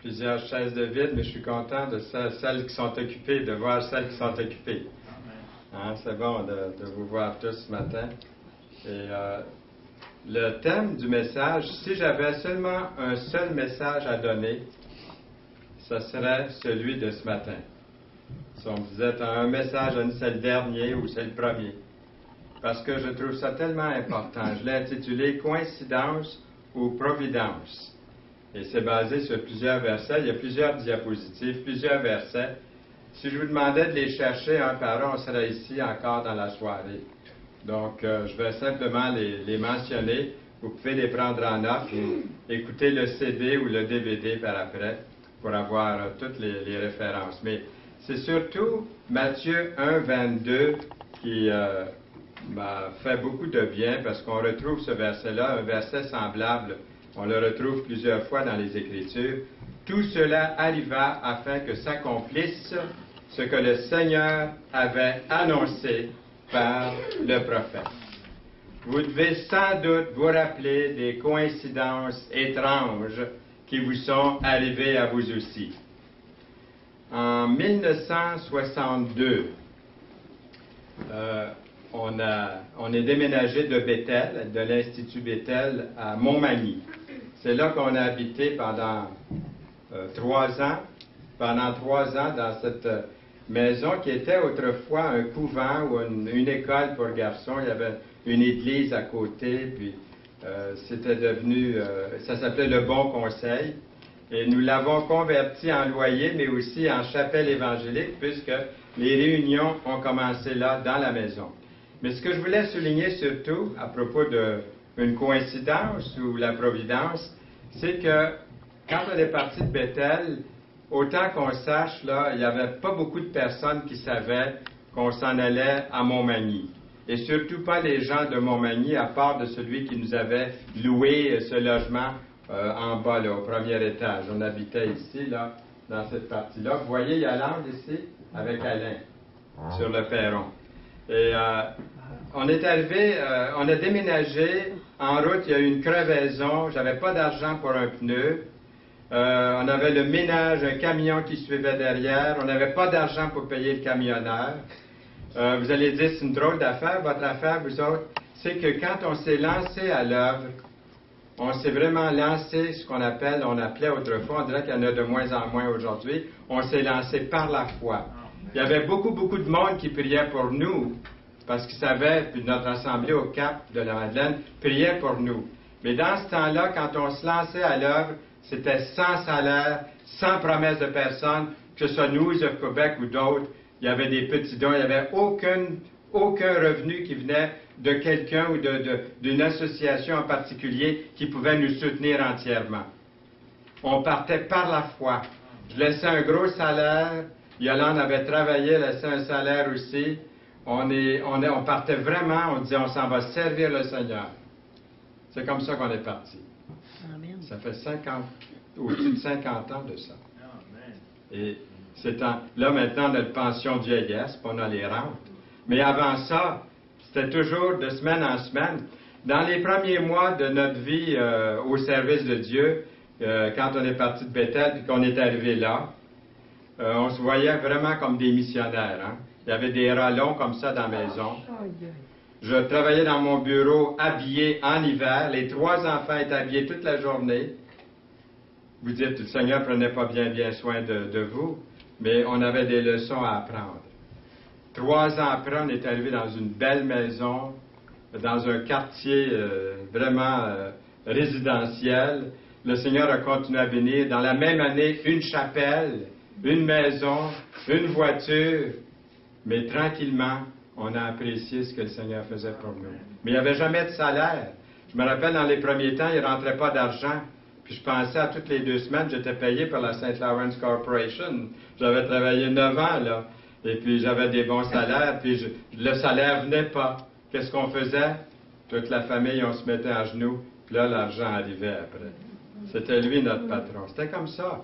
plusieurs chaises de vide, mais je suis content de celles qui sont occupées, de voir celles qui sont occupées. Hein, c'est bon de vous voir tous ce matin. Et le thème du message, si j'avais seulement un seul message à donner, ce serait celui de ce matin. Si on me disait, tu as un message, c'est le dernier ou c'est le premier. Parce que je trouve ça tellement important. Je l'ai intitulé « Coïncidence ou providence ». Et c'est basé sur plusieurs versets. Il y a plusieurs diapositives, plusieurs versets. Si je vous demandais de les chercher un par un, on serait ici encore dans la soirée. Donc, je vais simplement les mentionner. Vous pouvez les prendre en note et écouter le CD ou le DVD par après pour avoir toutes les références. Mais c'est surtout Matthieu 1, 22 qui m'a fait beaucoup de bien parce qu'on retrouve ce verset-là, un verset semblable. On le retrouve plusieurs fois dans les Écritures. Tout cela arriva afin que s'accomplisse ce que le Seigneur avait annoncé par le prophète. Vous devez sans doute vous rappeler des coïncidences étranges qui vous sont arrivées à vous aussi. En 1962, on est déménagé de Bethel, de l'Institut Bethel, à Montmagny. C'est là qu'on a habité pendant 3 ans. Pendant 3 ans dans cette maison qui était autrefois un couvent ou une école pour garçons. Il y avait une église à côté, puis c'était devenu, ça s'appelait le Bon Conseil. Et nous l'avons converti en loyer, mais aussi en chapelle évangélique, puisque les réunions ont commencé là, dans la maison. Mais ce que je voulais souligner surtout, à propos d'une coïncidence ou la providence, c'est que quand on est parti de Bethel, autant qu'on sache, là, il n'y avait pas beaucoup de personnes qui savaient qu'on s'en allait à Montmagny. Et surtout pas les gens de Montmagny, à part de celui qui nous avait loué ce logement en bas, là, au premier étage. On habitait ici, là, dans cette partie-là. Vous voyez, il y a l'angle ici, avec Alain, sur le perron. Et on est arrivé, on a déménagé. En route, il y a eu une crevaison. J'avais pas d'argent pour un pneu. On avait le ménage, un camion qui suivait derrière. On n'avait pas d'argent pour payer le camionneur. Vous allez dire, c'est une drôle d'affaire. Votre affaire, vous autres, c'est que quand on s'est lancé à l'œuvre, on s'est vraiment lancé, ce qu'on appelle, on appelait autrefois, on dirait qu'il y en a de moins en moins aujourd'hui, on s'est lancé par la foi. Il y avait beaucoup de monde qui priait pour nous, parce qu'ils savaient, puis notre assemblée au Cap de la Madeleine priait pour nous. Mais dans ce temps-là, quand on se lançait à l'œuvre, c'était sans salaire, sans promesse de personne, que ce soit News of Québec ou d'autres. Il y avait des petits dons, il n'y avait aucun revenu qui venait de quelqu'un ou d'une association en particulier qui pouvait nous soutenir entièrement. On partait par la foi. Je laissais un gros salaire. Yolande avait travaillé, laissait un salaire aussi. On partait vraiment, on disait on s'en va servir le Seigneur. C'est comme ça qu'on est parti. Amen. Ça fait au-dessus de 50 ans de ça. Et là, maintenant, on a le pension de vieillesse, puis on a les rentes. Mais avant ça, c'était toujours de semaine en semaine. Dans les premiers mois de notre vie au service de Dieu, quand on est parti de Bethel puis qu'on est arrivé là, on se voyait vraiment comme des missionnaires. Hein? Il y avait des rallons comme ça dans la maison. Je travaillais dans mon bureau habillé en hiver. Les 3 enfants étaient habillés toute la journée. Vous dites, le Seigneur prenait pas bien soin de vous, mais on avait des leçons à apprendre. 3 ans après, on est arrivé dans une belle maison, dans un quartier vraiment résidentiel. Le Seigneur a continué à bénir. Dans la même année, une chapelle, une maison, une voiture. Mais tranquillement, on a apprécié ce que le Seigneur faisait pour nous. Mais il n'y avait jamais de salaire. Je me rappelle, dans les premiers temps, il ne rentrait pas d'argent. Puis je pensais à toutes les 2 semaines, j'étais payé par la St. Lawrence Corporation. J'avais travaillé 9 ans, là. Et puis j'avais des bons salaires, puis le salaire venait pas. Qu'est-ce qu'on faisait? Toute la famille, on se mettait à genoux, puis là, l'argent arrivait après. C'était lui notre patron. C'était comme ça.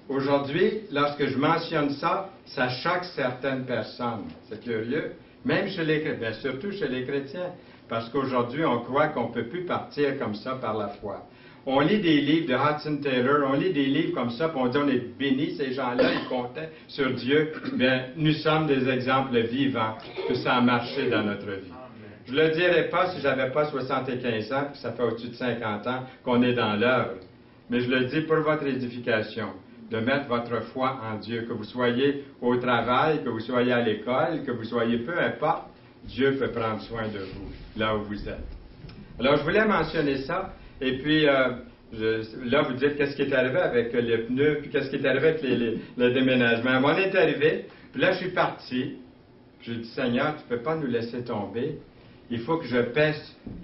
Aujourd'hui, lorsque je mentionne ça, ça choque certaines personnes. C'est curieux. Même chez les chrétiens, surtout chez les chrétiens. Parce qu'aujourd'hui, on croit qu'on ne peut plus partir comme ça par la foi. on lit des livres de Hudson Taylor, on lit des livres comme ça, puis on dit on est bénis, ces gens-là, ils comptaient sur Dieu. Bien, nous sommes des exemples vivants que ça a marché dans notre vie. Je ne le dirais pas si j'avais pas 75 ans, puis ça fait au-dessus de 50 ans qu'on est dans l'œuvre. Mais je le dis pour votre édification, de mettre votre foi en Dieu, que vous soyez au travail, que vous soyez à l'école, que vous soyez peu importe, Dieu peut prendre soin de vous, là où vous êtes. Alors, je voulais mentionner ça, et puis, là, vous dites qu'est-ce qui est arrivé avec les pneus, puis qu'est-ce qui est arrivé avec le déménagement. On est arrivé, puis là, je suis parti, puis j'ai dit, Seigneur, tu ne peux pas nous laisser tomber. Il faut que je paie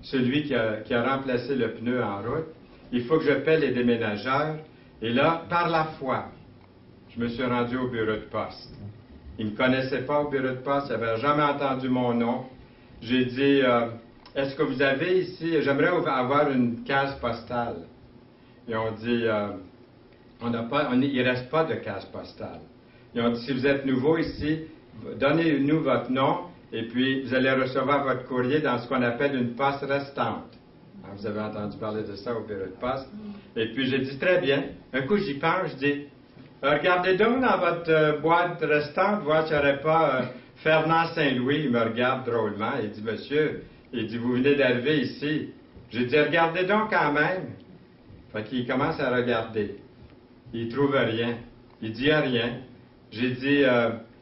celui qui a remplacé le pneu en route. Il faut que je paie les déménageurs. Et là, par la foi, je me suis rendu au bureau de poste. Ils ne me connaissaient pas au bureau de poste, ils n'avaient jamais entendu mon nom. J'ai dit, est-ce que vous avez ici, j'aimerais avoir une case postale. Ils ont dit, il ne reste pas de case postale. Ils ont dit, si vous êtes nouveau ici, donnez-nous votre nom. Et puis, vous allez recevoir votre courrier dans ce qu'on appelle une poste restante. Alors, vous avez entendu parler de ça au bureau de poste. Et puis, j'ai dit, très bien. Un coup, j'y pense, je dis, regardez donc dans votre boîte restante, voir s'il n'y aurait pas Fernand Saint-Louis. Il me regarde drôlement. Il dit, monsieur, il dit, vous venez d'arriver ici. J'ai dit, regardez donc quand même. Fait qu'il commence à regarder. Il ne trouve rien. Il dit rien. J'ai dit,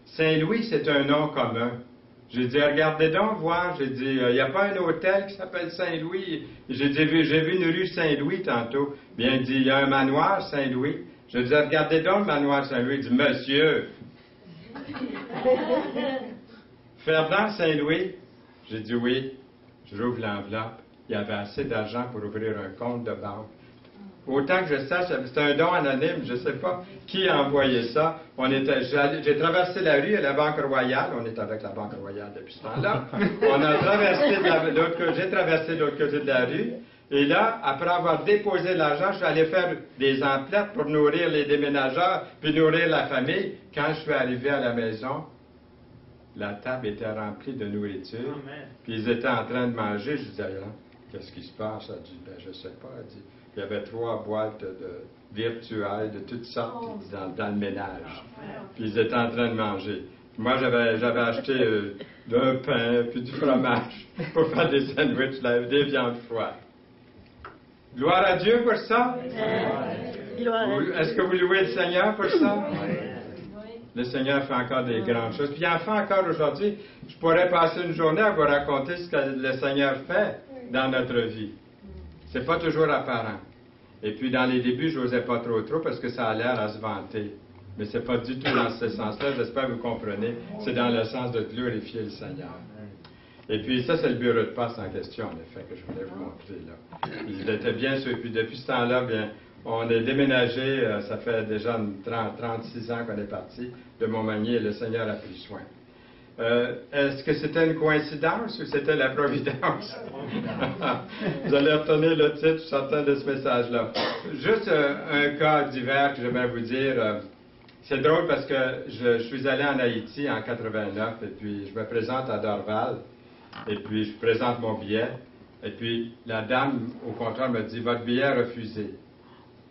Saint-Louis, c'est un nom commun. J'ai dit, regardez donc voir. J'ai dit, il n'y a pas un hôtel qui s'appelle Saint-Louis. J'ai dit, j'ai vu une rue Saint-Louis tantôt. Bien, il dit, il y a un manoir Saint-Louis. J'ai dit, regardez donc le manoir Saint-Louis. Il dit, monsieur. Fernand Saint-Louis. J'ai dit, oui. Je rouvre l'enveloppe. Il y avait assez d'argent pour ouvrir un compte de banque. Autant que je sache, c'est un don anonyme, je ne sais pas qui a envoyé ça. J'ai traversé la rue à la Banque Royale, on est avec la Banque Royale depuis ce temps-là. On a traversé j'ai traversé l'autre côté de la rue, et là, après avoir déposé l'argent, je suis allé faire des emplettes pour nourrir les déménageurs, puis nourrir la famille. Quand je suis arrivé à la maison, la table était remplie de nourriture, puis ils étaient en train de manger. Je disais, qu'est-ce qui se passe? Elle dit, ben, je ne sais pas. Elle dit, il y avait 3 boîtes virtuelles de toutes sortes dans le ménage. Puis ils étaient en train de manger. Moi, j'avais acheté un pain, puis du fromage pour faire des sandwichs, des viandes froides. Gloire à Dieu pour ça. Est-ce que vous louez le Seigneur pour ça? Le Seigneur fait encore des grandes choses. Puis il en fait encore aujourd'hui. Je pourrais passer une journée à vous raconter ce que le Seigneur fait dans notre vie. C'est pas toujours apparent. Et puis, dans les débuts, je n'osais pas trop parce que ça a l'air à se vanter. Mais c'est pas du tout dans ce sens-là. J'espère que vous comprenez. C'est dans le sens de glorifier le Seigneur. Et puis, ça, c'est le bureau de poste en question, en effet, que je voulais vous montrer, là. Il était bien sûr. Et puis, depuis ce temps-là, bien, on est déménagé. Ça fait déjà 36 ans qu'on est parti de Montmagny et le Seigneur a pris soin. Est-ce que c'était une coïncidence ou c'était la providence? Vous allez retenir le titre, je suis certain de ce message-là. Juste un cas divers que j'aimerais vous dire. C'est drôle parce que je suis allé en Haïti en 89 et puis je me présente à Dorval et puis je présente mon billet et puis la dame au comptoir me dit « Votre billet est refusé. »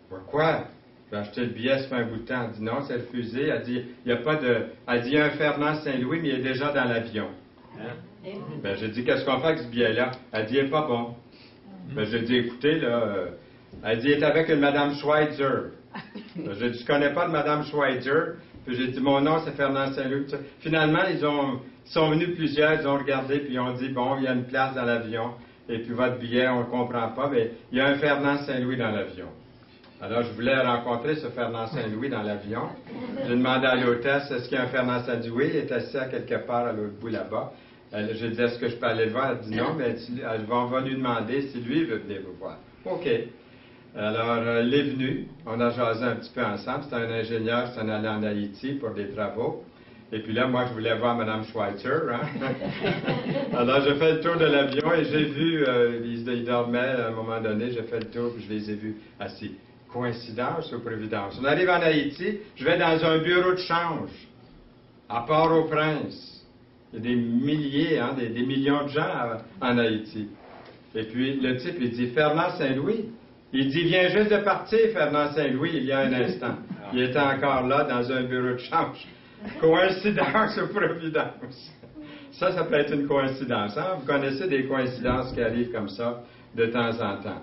Pourquoi? J'ai acheté le billet, ça fait un bout de temps. Elle dit non, c'est refusé. Elle dit, il n'y a pas de. Elle dit, il y a un Fernand Saint-Louis, mais il est déjà dans l'avion. Ben, j'ai dit, qu'est-ce qu'on fait avec ce billet-là? Elle dit, il n'est pas bon. Ben, j'ai dit, écoutez, là. Elle dit, il est avec une Madame Schweitzer. Ben, j'ai dit, je ne connais pas de Madame Schweitzer. Puis j'ai dit, mon nom, c'est Fernand Saint-Louis. Finalement, ils sont venus plusieurs, ils ont regardé, puis ils ont dit, bon, il y a une place dans l'avion. Et puis votre billet, on ne le comprend pas, mais il y a un Fernand Saint-Louis dans l'avion. Alors, je voulais rencontrer ce Fernand Saint-Louis dans l'avion. J'ai demandé à l'hôtesse, est-ce qu'il y a un Fernand Saint-Louis? Il est assis à quelque part à l'autre bout là-bas. J'ai dit, est-ce que je peux aller le voir? Elle dit non, mais on va lui demander si lui veut venir vous voir. OK. Alors, il est venu. On a jasé un petit peu ensemble. C'est un ingénieur qui s'en allait en Haïti pour des travaux. Et puis là, moi, je voulais voir Mme Schweitzer. Hein? Alors, j'ai fait le tour de l'avion et j'ai vu, il dormait à un moment donné. J'ai fait le tour et je les ai vus assis. Coïncidence ou providence? On arrive en Haïti, je vais dans un bureau de change, à Port-au-Prince. Il y a des milliers, des millions de gens en Haïti. Et puis, le type, il dit, Fernand Saint-Louis. Il dit, vient juste de partir, Fernand Saint-Louis, il y a un instant. Il était encore là dans un bureau de change. Coïncidence ou providence? Ça peut être une coïncidence. Hein? Vous connaissez des coïncidences qui arrivent comme ça de temps en temps.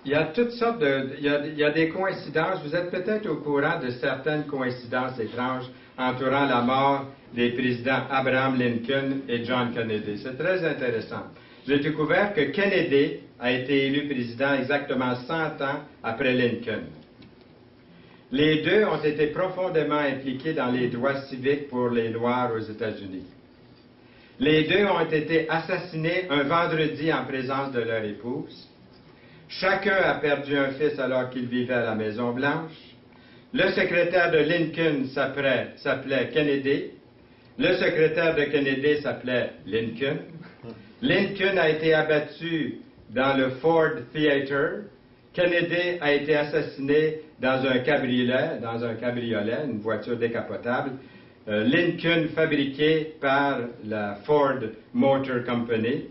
Il y a toutes sortes il y a des coïncidences. Vous êtes peut-être au courant de certaines coïncidences étranges entourant la mort des présidents Abraham Lincoln et John Kennedy. C'est très intéressant. J'ai découvert que Kennedy a été élu président exactement 100 ans après Lincoln. Les deux ont été profondément impliqués dans les droits civiques pour les Noirs aux États-Unis. Les deux ont été assassinés un vendredi en présence de leur épouse. Chacun a perdu un fils alors qu'il vivait à la Maison-Blanche. Le secrétaire de Lincoln s'appelait Kennedy. Le secrétaire de Kennedy s'appelait Lincoln. Lincoln a été abattu dans le Ford Theater. Kennedy a été assassiné dans un cabriolet, une voiture décapotable. Lincoln fabriqué par la Ford Motor Company.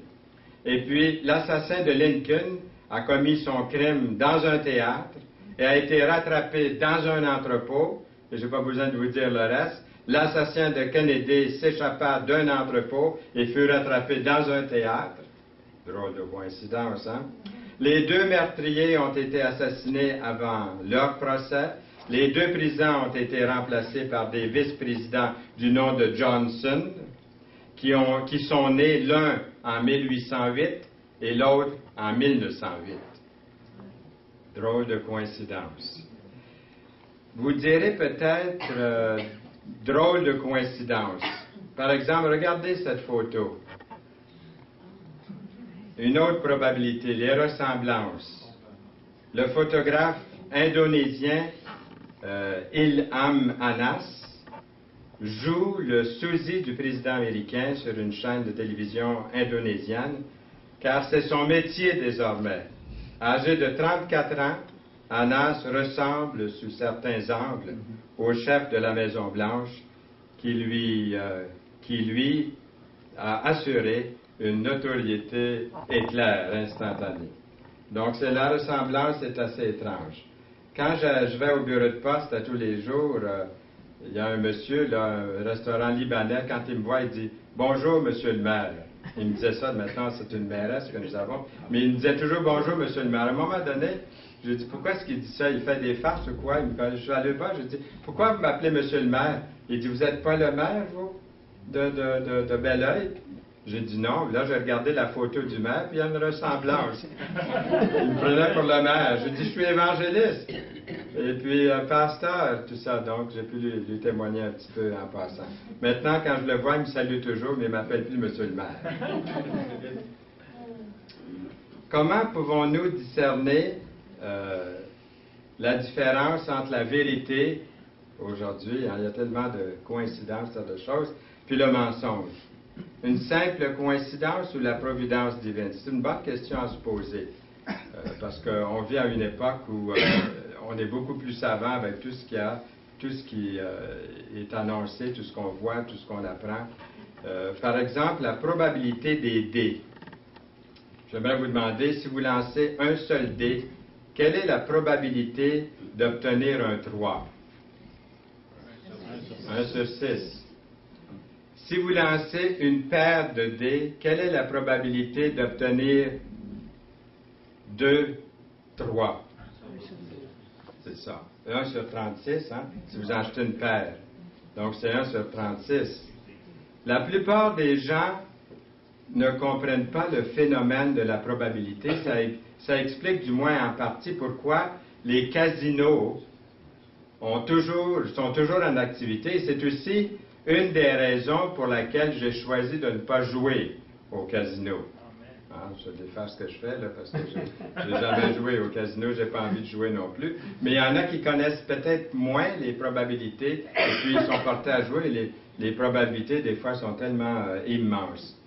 Et puis, l'assassin de Lincoln a commis son crime dans un théâtre et a été rattrapé dans un entrepôt. Et je n'ai pas besoin de vous dire le reste. L'assassin de Kennedy s'échappa d'un entrepôt et fut rattrapé dans un théâtre. Drôle de coïncidence, hein? Les deux meurtriers ont été assassinés avant leur procès. Les deux présidents ont été remplacés par des vice-présidents du nom de Johnson, qui sont nés l'un en 1808 et l'autre en 1908. Drôle de coïncidence. Vous direz peut-être drôle de coïncidence. Par exemple, regardez cette photo. Une autre probabilité, les ressemblances. Le photographe indonésien Ilham Anas joue le sosie du président américain sur une chaîne de télévision indonésienne, car c'est son métier désormais. Âgé de 34 ans, Anas ressemble, sous certains angles, au chef de la Maison-Blanche qui lui a assuré une notoriété éclair, instantanée. Donc, la ressemblance est assez étrange. Quand je vais au bureau de poste à tous les jours, il y a un monsieur, là, un restaurant libanais, quand il me voit, il dit « Bonjour, monsieur le maire ». Il me disait ça, maintenant c'est une mairesse que nous avons, mais il me disait toujours « Bonjour, monsieur le maire ». À un moment donné, je lui ai dit « Pourquoi est-ce qu'il dit ça? Il fait des farces ou quoi? » Je suis allé voir, je lui ai dit « Pourquoi vous m'appelez monsieur le maire? » Il dit « Vous n'êtes pas le maire, vous, de Bel-Oeil? » J'ai dit non. Là, j'ai regardé la photo du maire, puis il y a une ressemblance. Il me prenait pour le maire. J'ai dit, je suis évangéliste. Et puis, pasteur, tout ça. Donc, j'ai pu lui témoigner un petit peu en passant. Maintenant, quand je le vois, il me salue toujours, mais il ne m'appelle plus monsieur le maire. Comment pouvons-nous discerner la différence entre la vérité, aujourd'hui, hein, il y a tellement de coïncidences, de choses, puis le mensonge? Une simple coïncidence ou la providence divine? C'est une bonne question à se poser, parce qu'on vit à une époque où on est beaucoup plus savant avec tout ce qui est annoncé, tout ce qu'on voit, tout ce qu'on apprend. Par exemple, la probabilité des dés. J'aimerais vous demander, si vous lancez un seul dé, quelle est la probabilité d'obtenir un 3? 1 sur 6. Si vous lancez une paire de dés, quelle est la probabilité d'obtenir 2, 3? C'est ça. 1 sur 36, hein, si vous achetez une paire. Donc, c'est 1 sur 36. La plupart des gens ne comprennent pas le phénomène de la probabilité. Ça explique du moins en partie pourquoi les casinos sont toujours en activité. C'est aussi une des raisons pour laquelle j'ai choisi de ne pas jouer au casino. Ah, je vais faire ce que je fais, là, parce que je n'ai jamais joué au casino, je n'ai pas envie de jouer non plus. Mais il y en a qui connaissent peut-être moins les probabilités, et puis ils sont portés à jouer, et les probabilités, des fois, sont tellement immenses.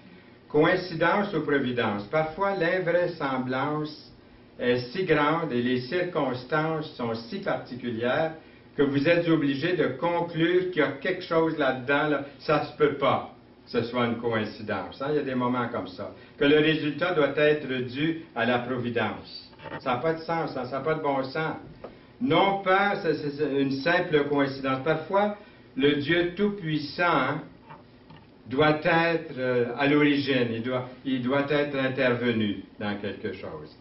Coïncidence ou providence? Parfois, l'invraisemblance est si grande et les circonstances sont si particulières que vous êtes obligé de conclure qu'il y a quelque chose là-dedans, là, ça se peut pas. ce soit une coïncidence. Hein? Il y a des moments comme ça. Que le résultat doit être dû à la providence. Ça n'a pas de sens, ça n'a pas de bon sens. Non pas c'est une simple coïncidence. Parfois, le Dieu Tout-Puissant doit être à l'origine, il doit être intervenu dans quelque chose.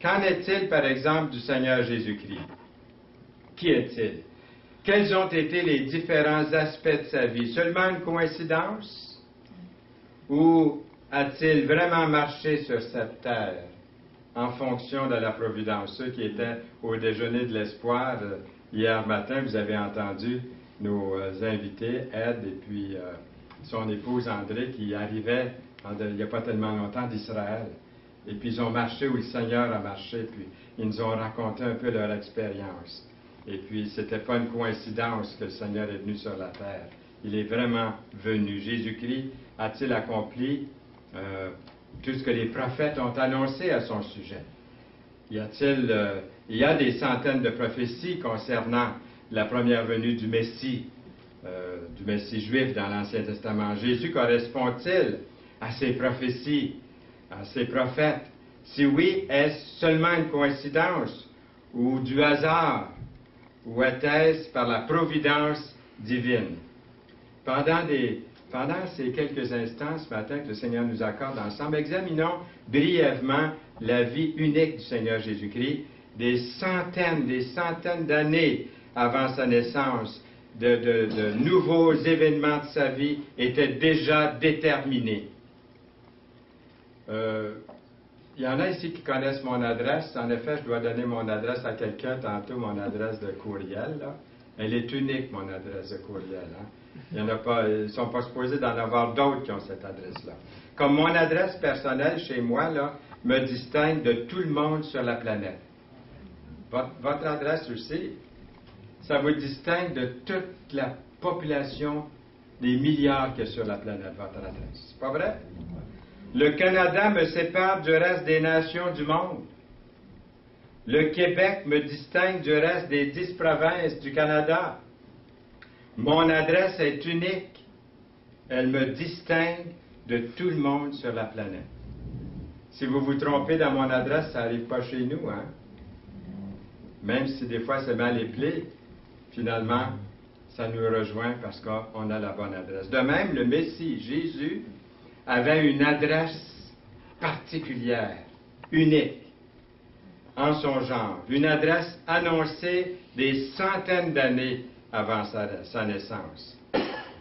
Qu'en est-il, par exemple, du Seigneur Jésus-Christ? Qui est-il? Quels ont été les différents aspects de sa vie? Seulement une coïncidence? Ou a-t-il vraiment marché sur cette terre en fonction de la providence? Ceux qui étaient au déjeuner de l'espoir hier matin, vous avez entendu nos invités, Ed et puis son épouse André, qui arrivaient il n'y a pas tellement longtemps d'Israël. Et puis ils ont marché où le Seigneur a marché, puis ils nous ont raconté un peu leur expérience. Et puis c'était pas une coïncidence que le Seigneur est venu sur la terre. Il est vraiment venu. Jésus-Christ a-t-il accompli tout ce que les prophètes ont annoncé à son sujet? Il y a des centaines de prophéties concernant la première venue du Messie juif dans l'Ancien Testament. Jésus correspond-il à ces prophéties, à ces prophètes? Si oui, est-ce seulement une coïncidence ou du hasard? Ou était-ce par la providence divine? Pendant ces quelques instants ce matin que le Seigneur nous accorde ensemble, examinons brièvement la vie unique du Seigneur Jésus-Christ, des centaines d'années avant sa naissance, de nouveaux événements de sa vie étaient déjà déterminés. Il y en a ici qui connaissent mon adresse. En effet, je dois donner mon adresse à quelqu'un tantôt, mon adresse de courriel. Là. Elle est unique, mon adresse de courriel. Hein. Il y en a pas, ils ne sont pas supposés d'en avoir d'autres qui ont cette adresse-là. Comme mon adresse personnelle chez moi, là, me distingue de tout le monde sur la planète. Votre adresse aussi, ça vous distingue de toute la population, des milliards qu'il y a sur la planète, votre adresse. C'est pas vrai? Le Canada me sépare du reste des nations du monde. Le Québec me distingue du reste des 10 provinces du Canada. Mon adresse est unique. Elle me distingue de tout le monde sur la planète. Si vous vous trompez dans mon adresse, ça n'arrive pas chez nous, hein? Même si des fois c'est mal appelé, finalement, ça nous rejoint parce qu'on a la bonne adresse. De même, le Messie, Jésus, avait une adresse particulière, unique, en son genre. Une adresse annoncée des centaines d'années avant sa naissance.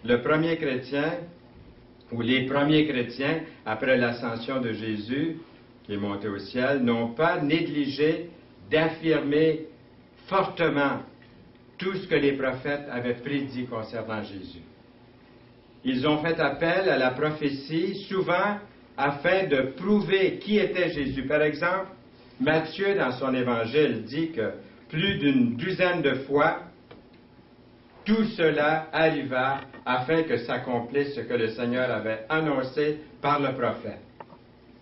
Le premier chrétien, ou les premiers chrétiens, après l'ascension de Jésus, qui est monté au ciel, n'ont pas négligé d'affirmer fortement tout ce que les prophètes avaient prédit concernant Jésus. Ils ont fait appel à la prophétie, souvent afin de prouver qui était Jésus. Par exemple, Matthieu, dans son évangile, dit que plus d'une douzaine de fois, tout cela arriva afin que s'accomplisse ce que le Seigneur avait annoncé par le prophète.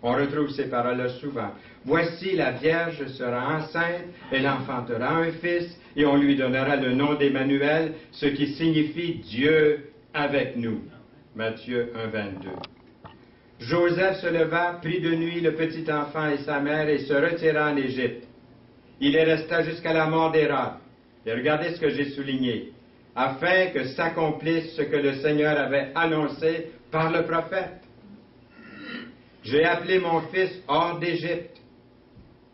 On retrouve ces paroles-là souvent. Voici, la Vierge sera enceinte, elle enfantera un fils, et on lui donnera le nom d'Emmanuel, ce qui signifie Dieu avec nous. Matthieu 1, 22. Joseph se leva, prit de nuit le petit enfant et sa mère et se retira en Égypte. Il y resta jusqu'à la mort d'Hérode. Et regardez ce que j'ai souligné. Afin que s'accomplisse ce que le Seigneur avait annoncé par le prophète. J'ai appelé mon fils hors d'Égypte.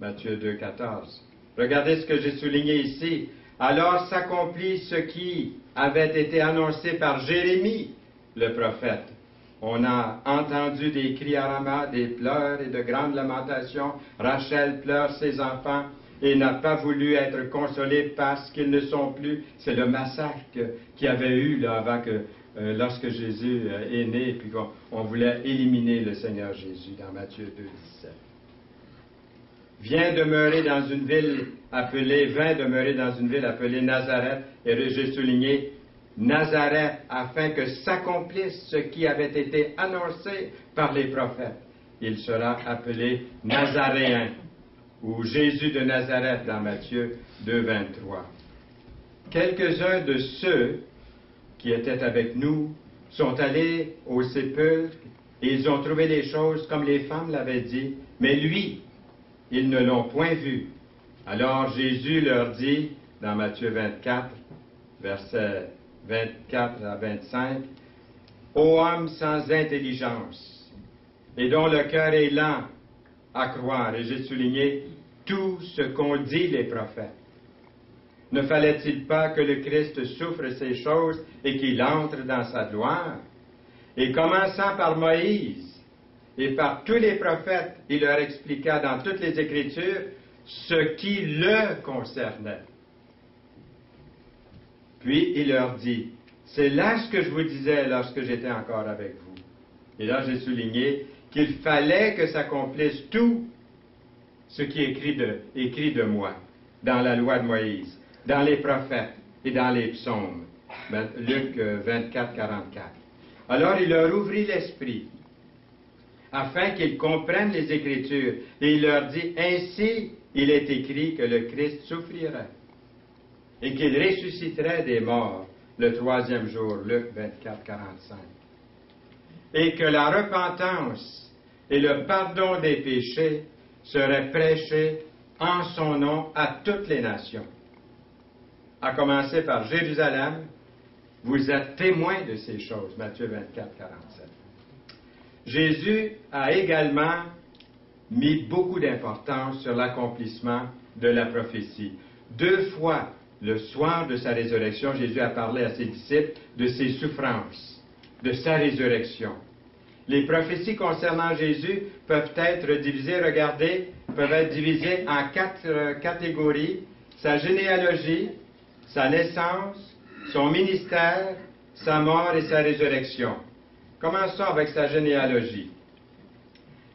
Matthieu 2, 14. Regardez ce que j'ai souligné ici. Alors s'accomplit ce qui avait été annoncé par Jérémie, le prophète. On a entendu des cris à Rama, des pleurs et de grandes lamentations. Rachel pleure ses enfants et n'a pas voulu être consolée parce qu'ils ne sont plus. C'est le massacre qu'il y avait eu là, avant que, lorsque Jésus est né, et puis qu'on voulait éliminer le Seigneur Jésus dans Matthieu 2, 17. Vint demeurer dans une ville appelée Nazareth, et j'ai souligné Nazareth, afin que s'accomplisse ce qui avait été annoncé par les prophètes. Il sera appelé Nazaréen, ou Jésus de Nazareth dans Matthieu 2, 23. Quelques-uns de ceux qui étaient avec nous sont allés au sépulcre et ils ont trouvé les choses comme les femmes l'avaient dit, mais lui, ils ne l'ont point vu. Alors Jésus leur dit, dans Matthieu 24, versets 24 à 25, « Ô homme sans intelligence, et dont le cœur est lent à croire, et j'ai souligné tout ce qu'ont dit les prophètes. Ne fallait-il pas que le Christ souffre ces choses et qu'il entre dans sa gloire? Et commençant par Moïse et par tous les prophètes, il leur expliqua dans toutes les Écritures ce qui le concernait. Puis il leur dit, c'est là ce que je vous disais lorsque j'étais encore avec vous. Et là j'ai souligné qu'il fallait que s'accomplisse tout ce qui est écrit de moi dans la loi de Moïse, dans les prophètes et dans les psaumes. Luc 24, 44. Alors il leur ouvrit l'esprit afin qu'ils comprennent les Écritures. Et il leur dit, ainsi il est écrit que le Christ souffrirait et qu'il ressusciterait des morts le troisième jour, Luc 24, 45. Et que la repentance et le pardon des péchés seraient prêchés en son nom à toutes les nations. À commencer par Jérusalem, vous êtes témoins de ces choses, Matthieu 24, 47. Jésus a également mis beaucoup d'importance sur l'accomplissement de la prophétie. 2 fois, le soir de sa résurrection, Jésus a parlé à ses disciples de ses souffrances, de sa résurrection. Les prophéties concernant Jésus peuvent être divisées, peuvent être divisées en 4 catégories: sa généalogie, sa naissance, son ministère, sa mort et sa résurrection. Commençons avec sa généalogie.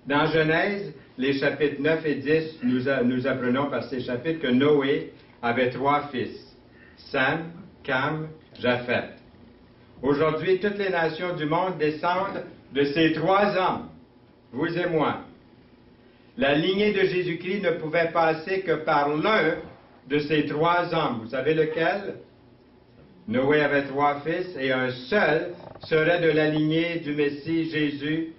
Dans Genèse, les chapitres 9 et 10, nous apprenons par ces chapitres que Noé avait 3 fils, Sam, Cam, Japheth. Aujourd'hui, toutes les nations du monde descendent de ces 3 hommes, vous et moi. La lignée de Jésus-Christ ne pouvait passer que par l'un de ces 3 hommes. Vous savez lequel? Noé avait 3 fils et un seul serait de la lignée du Messie Jésus.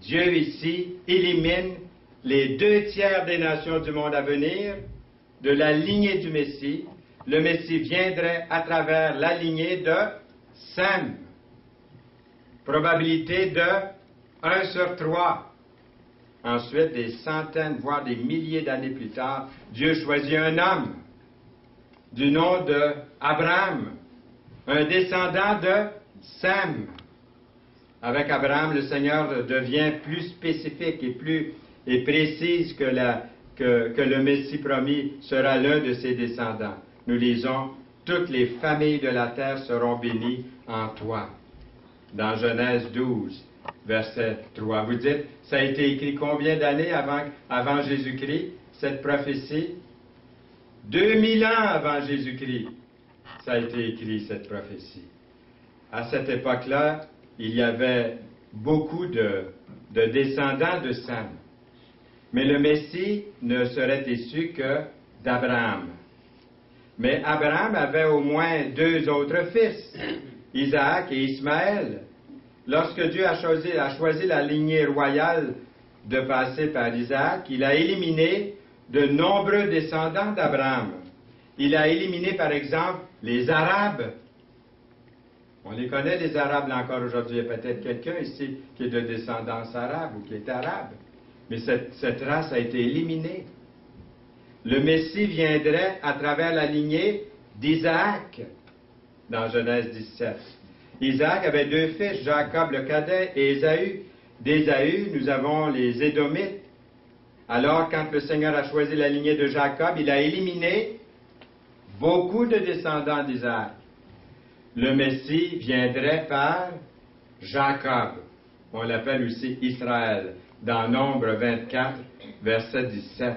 Dieu ici élimine les 2 tiers des nations du monde à venir de la lignée du Messie. Le Messie viendrait à travers la lignée de Sam. Probabilité de 1 sur 3. Ensuite, des centaines, voire des milliers d'années plus tard, Dieu choisit un homme du nom de Abraham, un descendant de Sam. Avec Abraham, le Seigneur devient plus spécifique et précise que le Messie promis sera l'un de ses descendants. Nous lisons, toutes les familles de la terre seront bénies en toi. Dans Genèse 12, verset 3. Vous dites, ça a été écrit combien d'années avant Jésus-Christ, cette prophétie? 2000 ans avant Jésus-Christ, ça a été écrit, cette prophétie. À cette époque-là, il y avait beaucoup de descendants de Sam. Mais le Messie ne serait issu que d'Abraham. Mais Abraham avait au moins 2 autres fils, Isaac et Ismaël. Lorsque Dieu a choisi la lignée royale de passer par Isaac, il a éliminé de nombreux descendants d'Abraham. Il a éliminé, par exemple, les Arabes. On les connaît, les Arabes, là encore aujourd'hui. Il y a peut-être quelqu'un ici qui est de descendance arabe ou qui est arabe. Mais cette race a été éliminée. Le Messie viendrait à travers la lignée d'Isaac, dans Genèse 17. Isaac avait 2 fils, Jacob le cadet et Ésaü. D'Ésaü, nous avons les Édomites. Alors, quand le Seigneur a choisi la lignée de Jacob, il a éliminé beaucoup de descendants d'Isaac. Le Messie viendrait par Jacob. On l'appelle aussi Israël, dans Nombre 24, verset 17.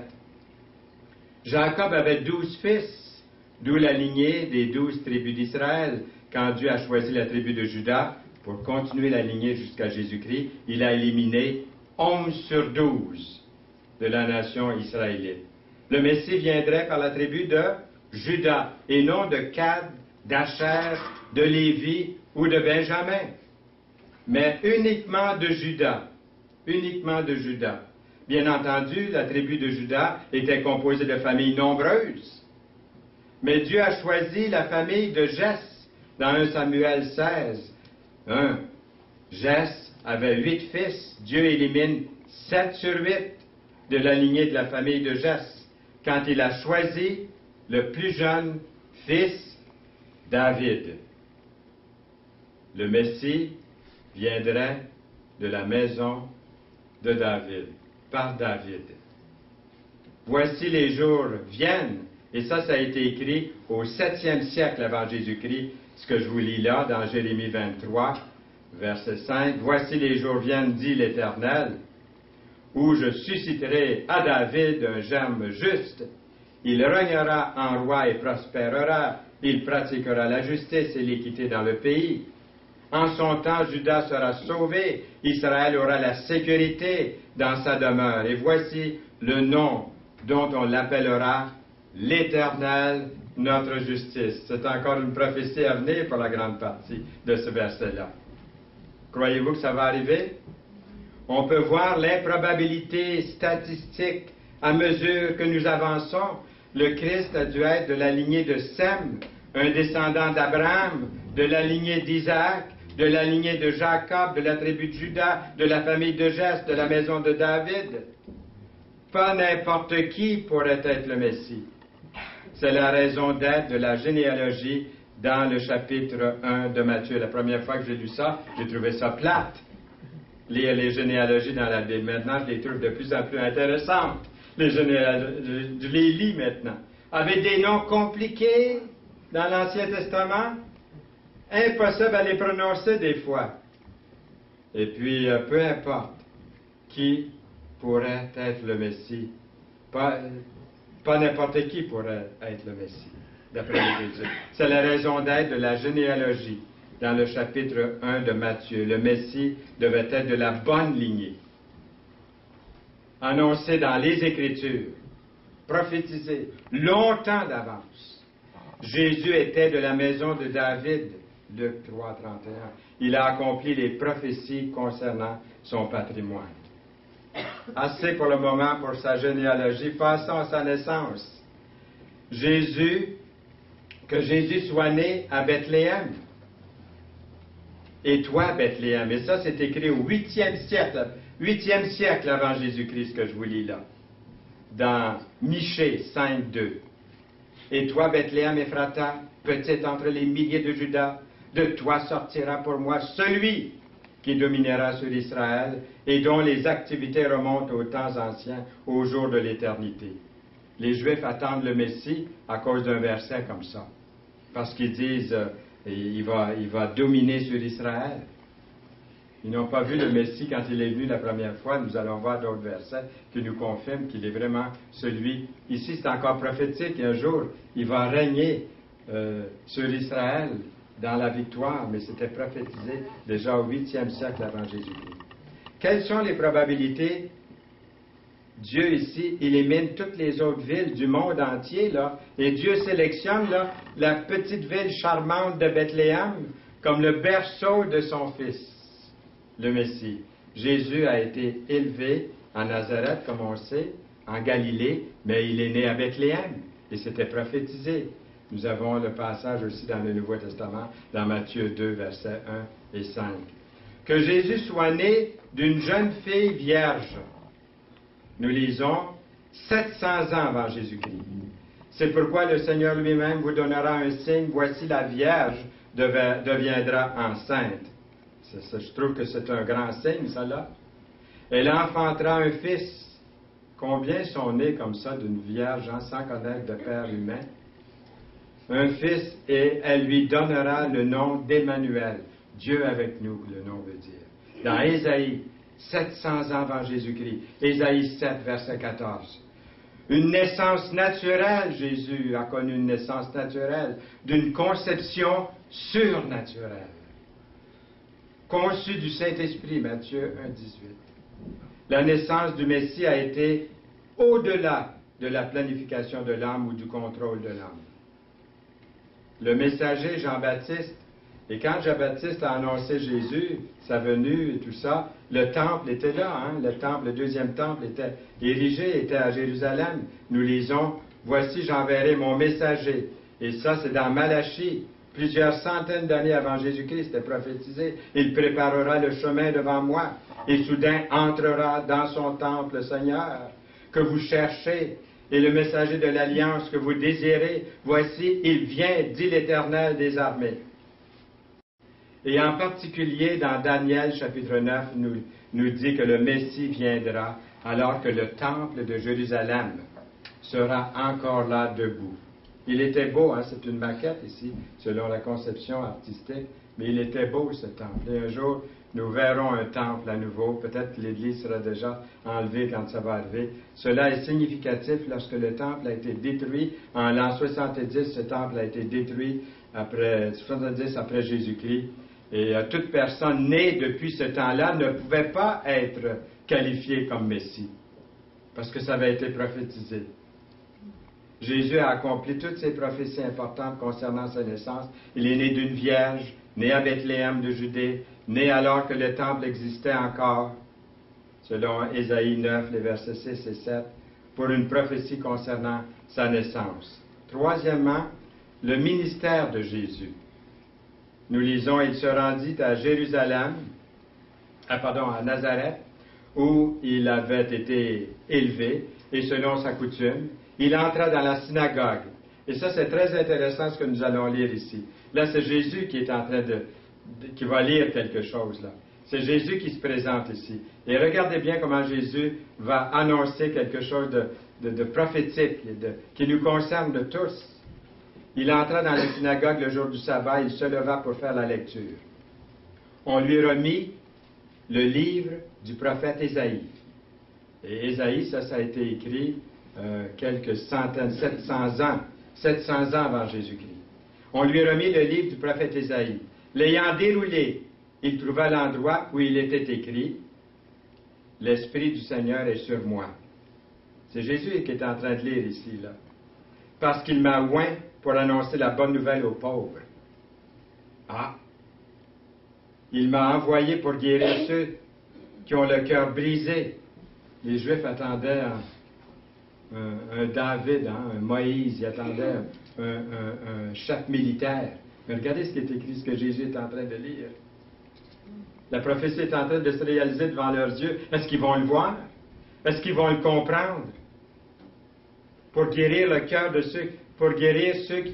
Jacob avait 12 fils, d'où la lignée des 12 tribus d'Israël. Quand Dieu a choisi la tribu de Juda pour continuer la lignée jusqu'à Jésus-Christ, il a éliminé 11 sur 12 de la nation israélite. Le Messie viendrait par la tribu de Juda, et non de Gad, d'Asher, de Lévi ou de Benjamin. mais uniquement de Juda. Uniquement de Juda. Bien entendu, la tribu de Juda était composée de familles nombreuses. Mais Dieu a choisi la famille de Jesse dans 1 Samuel 16. Jesse avait 8 fils. Dieu élimine 7 sur 8 de la lignée de la famille de Jesse quand il a choisi le plus jeune fils, David. Le Messie viendrait de la maison de David, par David. Voici les jours viennent, et ça a été écrit au 7e siècle avant Jésus-Christ, ce que je vous lis là dans Jérémie 23, verset 5. Voici les jours viennent, dit l'Éternel, où je susciterai à David un germe juste. Il régnera en roi et prospérera. Il pratiquera la justice et l'équité dans le pays. En son temps, Juda sera sauvé. Israël aura la sécurité dans sa demeure. Et voici le nom dont on l'appellera l'Éternel, notre justice. C'est encore une prophétie à venir pour la grande partie de ce verset-là. Croyez-vous que ça va arriver? On peut voir l'improbabilité statistique à mesure que nous avançons. Le Christ a dû être de la lignée de Sem, un descendant d'Abraham, de la lignée d'Isaac, de la lignée de Jacob, de la tribu de Juda, de la famille de Jesse, de la maison de David. Pas n'importe qui pourrait être le Messie. C'est la raison d'être de la généalogie dans le chapitre 1 de Matthieu. La première fois que j'ai lu ça, j'ai trouvé ça plate, lire les généalogies dans la Bible. Maintenant, je les trouve de plus en plus intéressantes. Je les lis maintenant. Avec des noms compliqués dans l'Ancien Testament, impossible à les prononcer des fois. Et puis, peu importe qui pourrait être le Messie, pas n'importe qui pourrait être le Messie, d'après l'Écriture. C'est la raison d'être de la généalogie dans le chapitre 1 de Matthieu. Le Messie devait être de la bonne lignée, annoncé dans les Écritures, prophétisé longtemps d'avance. Jésus était de la maison de David, Luc 3, 31. Il a accompli les prophéties concernant son patrimoine. Assez pour le moment pour sa généalogie. Passons à sa naissance. Que Jésus soit né à Bethléem. Et toi, Bethléem. Et ça, c'est écrit au 8e siècle avant Jésus-Christ, que je vous lis là. Dans Michée 5, 2. Et toi, Bethléem Ephrata, petite entre les milliers de Juda, de toi sortira pour moi celui qui dominera sur Israël et dont les activités remontent aux temps anciens, au jour de l'éternité. Les Juifs attendent le Messie à cause d'un verset comme ça, parce qu'ils disent il va dominer sur Israël. Ils n'ont pas vu le Messie quand il est venu la première fois. Nous allons voir d'autres versets qui nous confirment qu'il est vraiment celui. Ici, c'est encore prophétique. Un jour, il va régner sur Israël dans la victoire, mais c'était prophétisé déjà au 8e siècle avant Jésus-Christ. Quelles sont les probabilités? Dieu ici élimine toutes les autres villes du monde entier, là, et Dieu sélectionne là, la petite ville charmante de Bethléem comme le berceau de son Fils, le Messie. Jésus a été élevé en Nazareth, comme on sait, en Galilée, mais il est né à Bethléem, et c'était prophétisé. Nous avons le passage aussi dans le Nouveau Testament, dans Matthieu 2, versets 1 et 5. Que Jésus soit né d'une jeune fille vierge. Nous lisons 700 ans avant Jésus-Christ. C'est pourquoi le Seigneur lui-même vous donnera un signe. Voici la Vierge deviendra enceinte. Je trouve que c'est un grand signe, ça là. Elle enfantera un fils. Combien sont nés comme ça d'une vierge sans connaître de père humain? Un fils, et elle lui donnera le nom d'Emmanuel. Dieu avec nous, le nom veut dire. Dans Ésaïe, 700 ans avant Jésus-Christ. Ésaïe 7, verset 14. Une naissance naturelle, Jésus a connu une naissance naturelle, d'une conception surnaturelle. Conçu du Saint-Esprit, Matthieu 1, 18. La naissance du Messie a été au-delà de la planification de l'âme ou du contrôle de l'âme. Le messager Jean-Baptiste Et quand Jean-Baptiste a annoncé Jésus, sa venue et tout ça, le temple était là, hein? Le temple, le deuxième temple était érigé, était à Jérusalem. Nous lisons, « Voici, j'enverrai mon messager. » Et ça, c'est dans Malachie. Plusieurs centaines d'années avant Jésus-Christ, c'était prophétisé. « Il préparera le chemin devant moi. Et soudain entrera dans son temple le Seigneur, que vous cherchez, et le messager de l'Alliance que vous désirez. Voici, il vient, dit l'Éternel des armées. » Et en particulier, dans Daniel, chapitre 9, nous dit que le Messie viendra alors que le temple de Jérusalem sera encore là debout. Il était beau, hein, c'est une maquette ici, selon la conception artistique, mais il était beau ce temple. Et un jour, nous verrons un temple à nouveau. Peut-être que l'Église sera déjà enlevée quand ça va arriver. Cela est significatif lorsque le temple a été détruit. En l'an 70, ce temple a été détruit après 70 après Jésus-Christ. Et toute personne née depuis ce temps-là ne pouvait pas être qualifiée comme Messie, parce que ça avait été prophétisé. Jésus a accompli toutes ces prophéties importantes concernant sa naissance. Il est né d'une vierge, né à Bethléem de Judée, né alors que le temple existait encore, selon Ésaïe 9, les versets 6 et 7, pour une prophétie concernant sa naissance. Troisièmement, le ministère de Jésus. Nous lisons, il se rendit à Jérusalem, à Nazareth, où il avait été élevé, et selon sa coutume, il entra dans la synagogue. Et ça, c'est très intéressant ce que nous allons lire ici. Là, c'est Jésus qui est en train qui va lire quelque chose, là. C'est Jésus qui se présente ici. Et regardez bien comment Jésus va annoncer quelque chose de prophétique, qui nous concerne de tous. Il entra dans la synagogue le jour du sabbat, il se leva pour faire la lecture. On lui remit le livre du prophète Ésaïe. Et Ésaïe, ça a été écrit quelques centaines, 700 ans avant Jésus-Christ. On lui remit le livre du prophète Ésaïe. L'ayant déroulé, il trouva l'endroit où il était écrit « L'Esprit du Seigneur est sur moi ». C'est Jésus qui est en train de lire ici, là. Parce qu'il m'a oint pour annoncer la bonne nouvelle aux pauvres. Ah! Il m'a envoyé pour guérir ceux qui ont le cœur brisé. Les Juifs attendaient un David, hein, un Moïse, ils attendaient un chef militaire. Mais regardez ce qui est écrit, ce que Jésus est en train de lire. La prophétie est en train de se réaliser devant leurs yeux. Est-ce qu'ils vont le voir? Est-ce qu'ils vont le comprendre? Pour guérir le cœur de ceux, pour guérir ceux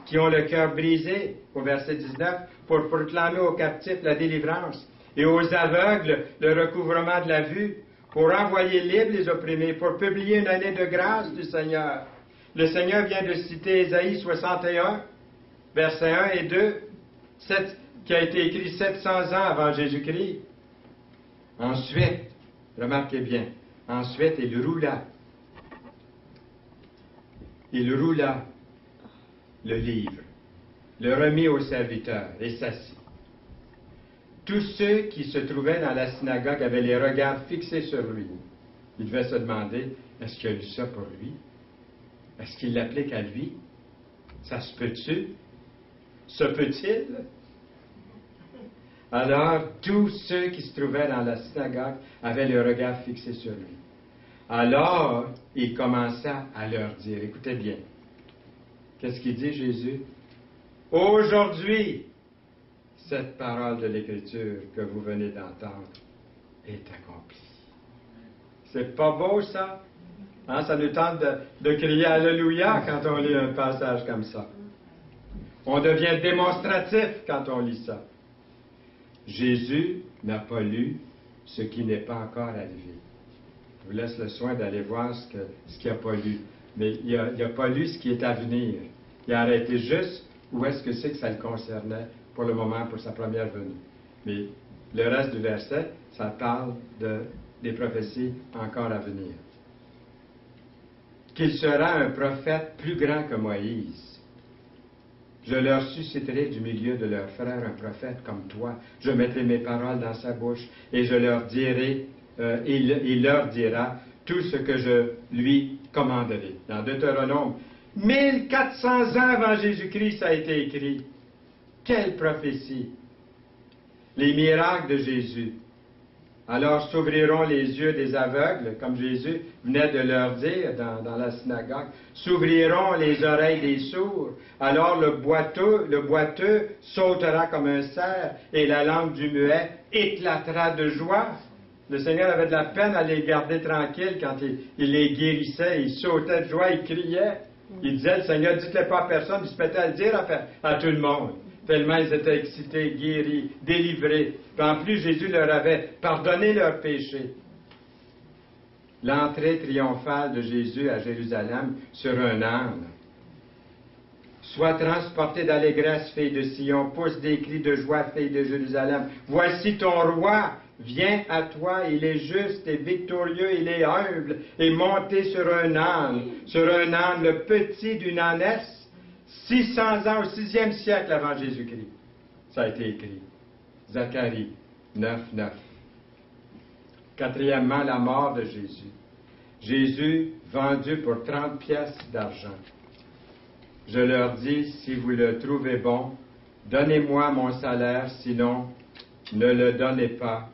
qui ont le cœur brisé, au verset 19, pour proclamer aux captifs la délivrance et aux aveugles le recouvrement de la vue, pour envoyer libres les opprimés, pour publier une année de grâce du Seigneur. Le Seigneur vient de citer Ésaïe 61, versets 1 et 2, qui a été écrit 700 ans avant Jésus-Christ. Ensuite, remarquez bien, ensuite il roula le livre, le remit au serviteur et s'assit. Tous ceux qui se trouvaient dans la synagogue avaient les regards fixés sur lui. Ils devaient se demander, est-ce qu'il a lu ça pour lui? Est-ce qu'il l'applique à lui? Ça se peut-tu? Se peut-il? Alors, tous ceux qui se trouvaient dans la synagogue avaient les regards fixés sur lui. Alors, il commença à leur dire, écoutez bien, qu'est-ce qu'il dit Jésus? Aujourd'hui, cette parole de l'Écriture que vous venez d'entendre est accomplie. C'est pas beau ça? Hein, ça nous tente de crier Alléluia quand on lit un passage comme ça. On devient démonstratif quand on lit ça. Jésus n'a pas lu ce qui n'est pas encore arrivé. Je vous laisse le soin d'aller voir ce qu'il n'a pas lu. Mais il n'a pas lu ce qui est à venir. Il a arrêté juste où est-ce que c'est que ça le concernait pour le moment, pour sa première venue. Mais le reste du verset, ça parle des prophéties encore à venir. Qu'il sera un prophète plus grand que Moïse. Je leur susciterai du milieu de leurs frères un prophète comme toi. Je mettrai mes paroles dans sa bouche et je leur dirai, il leur dira tout ce que je lui commanderai. Dans Deutéronome, 1400 ans avant Jésus-Christ, ça a été écrit. Quelle prophétie! Les miracles de Jésus. Alors s'ouvriront les yeux des aveugles, comme Jésus venait de leur dire dans la synagogue. S'ouvriront les oreilles des sourds. Alors le boiteux sautera comme un cerf et la langue du muet éclatera de joie. Le Seigneur avait de la peine à les garder tranquilles quand il les guérissait. Il sautait de joie, il criait. Il disait, le Seigneur, dites-le pas à personne. Il se mettait à le dire à tout le monde. Tellement ils étaient excités, guéris, délivrés. Puis en plus, Jésus leur avait pardonné leurs péchés. L'entrée triomphale de Jésus à Jérusalem sur un âne. Sois transporté d'allégresse, fille de Sion, pousse des cris de joie, fille de Jérusalem. Voici ton roi, viens à toi, il est juste et victorieux, il est humble, et monté sur un âne, le petit d'une ânesse. 600 ans au 6e siècle avant Jésus-Christ. Ça a été écrit. Zacharie 9:9. Quatrièmement, la mort de Jésus. Jésus vendu pour 30 pièces d'argent. Je leur dis, si vous le trouvez bon, donnez-moi mon salaire, sinon ne le donnez pas.